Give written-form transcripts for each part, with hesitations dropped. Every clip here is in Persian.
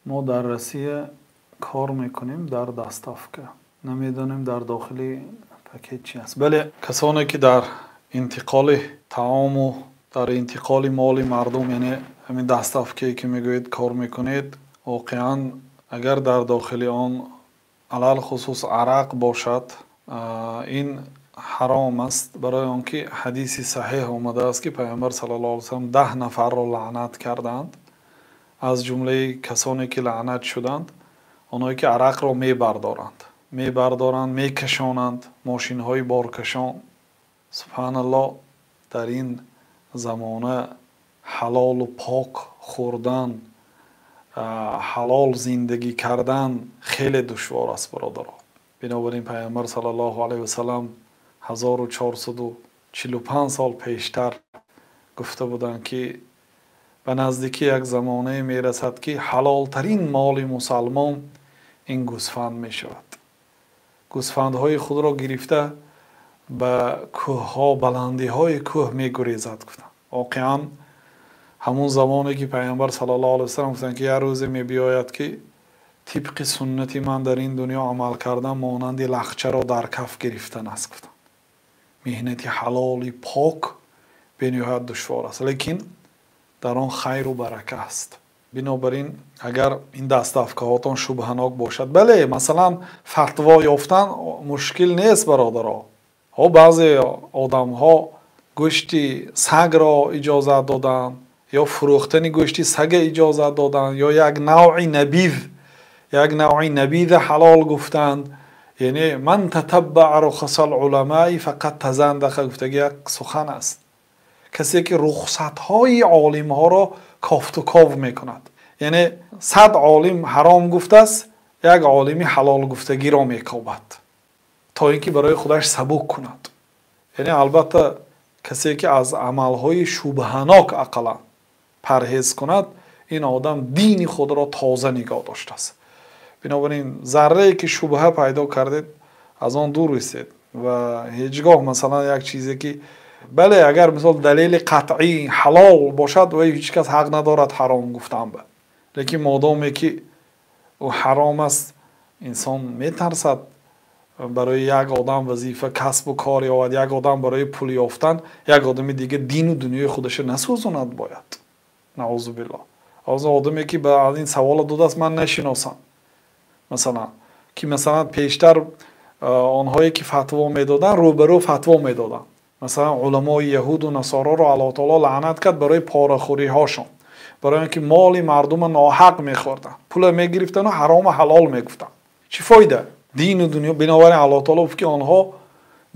ما در روسیه کار میکنیم در دستافکه، نمیدانیم در داخلی پاکت چی است. بله کسانی که در انتقال طعام و در انتقال مال مردم، یعنی همین دستافکه که میگوید کار میکنید، واقعا اگر در داخل آن علل خصوص عرق باشد این حرام است، برای آنکه حدیث صحیح آمده است که پیامبر صلی الله علیه و سلم 10 نفر را لعنت کردند. از جمله کسانی که لعنت شدند آنهایی که عرق را میبردارند میکشانند، ماشین های بارکشان. سبحان الله، در این زمانه حلال و پاک خوردن، حلال زندگی کردن خیلی دشوار است برادران. بنابراین پیامبر صلی الله علیه و سلم 1445 سال پیشتر گفته بودند که به نزدیکی یک زمانه می رسد که حلال ترین مال مسلمان این گوسفند می شود. گوسفندهای خود را گرفته به کوه ها، بلندی های کوه می گریزد. واقعا همون زمانی که پیامبر صلی الله علیه و سلم گفتند که یه روزی می بیاید که طبق سنتی من در این دنیا عمل کردم مانند لخچه را در کف گرفتن است. گفتند مهنت حلال پاک به نهایت دشوار است، لیکن در آن خیر و برکه است. بنابراین اگر این دستافکهاتان شبهناک باشد، بله مثلا فتوا یافتن مشکل نیست برادرها. بعضی آدم ها گوشت سگ را اجازه دادن یا فروختن گوشت سگ اجازه دادن یا یک نوع نبیذ حلال گفتند. یعنی من تتبع رخص العلماء فقط تزندق گفتگی یک سخن است. کسی که رخصت های عالم ها را کافت و کاو میکند، یعنی 100 عالم حرام گفته است، یک عالمی حلال گفتگی را میکاود تا اینکه برای خودش سبک کند. یعنی البته کسی که از عمل های شبهناک اقلا پرهیز کند، این آدم دین خود را تازه نگاه داشته است. بنابراین ذره که شبهه پیدا کردید از آن دور ایستید و هیچگاه مثلا یک چیزی که بله اگر مثلا دلیل قطعی حلال باشد و هیچ کس حق ندارد حرام گفتن به، لیکن مادامی که او حرام است انسان میترسد برای یک آدم وظیفه کسب و کار یا یک آدم برای پول یافتن یک آدم دیگه دین و دنیای خودش نسوزاند. باید نعوذ بالله از آدمی که به این سوال داده است من نشناسم، مثلا که مثلا پیشتر آنهایی که فتوا میدادن روبرو فتوا میدادن، مثلا علمای یهود و نصارا را الله تعالی لعنت کرد برای پاره‌خوری هاشون، برای اینکه مال مردم ناحق میخوردن، پول میگرفتن و حرام و حلال میگفتن. چی فایده؟ دین و دنیا. بنابراین الله تعالی گفت که آنها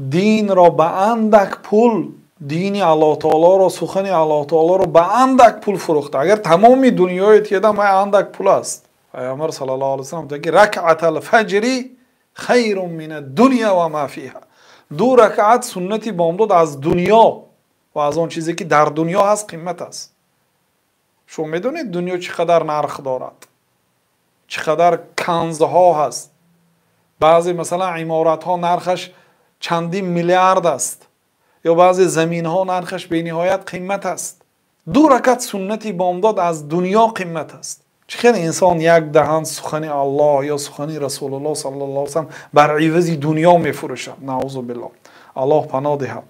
دین را به اندک پول، دین الله تعالی را، سخن الله تعالی را به اندک پول فروخته. اگر تمام دنیای تیدا ما اندک پول است. پیامبر صلی الله علیه و سلم میگه رکعت الفجر خیر من الدنیا و ما فیها. 2 رکعت سنتی بامداد از دنیا و از آن چیزی که در دنیا هست قیمت است. شما میدونید دنیا چقدر نرخ دارد، چقدر کنزها هست. بعضی مثلا عمارت ها نرخش چندین میلیارد است، یا بعضی زمین ها نرخش به نهایت قیمت است. 2 رکعت سنتی بامداد از دنیا قیمت است. چقدر انسان یک دهن سخن الله یا سخن رسول الله صلی الله علیه و سلم بر عوض دنیا میفروشد. نعوذ بالله. الله پناه دهد.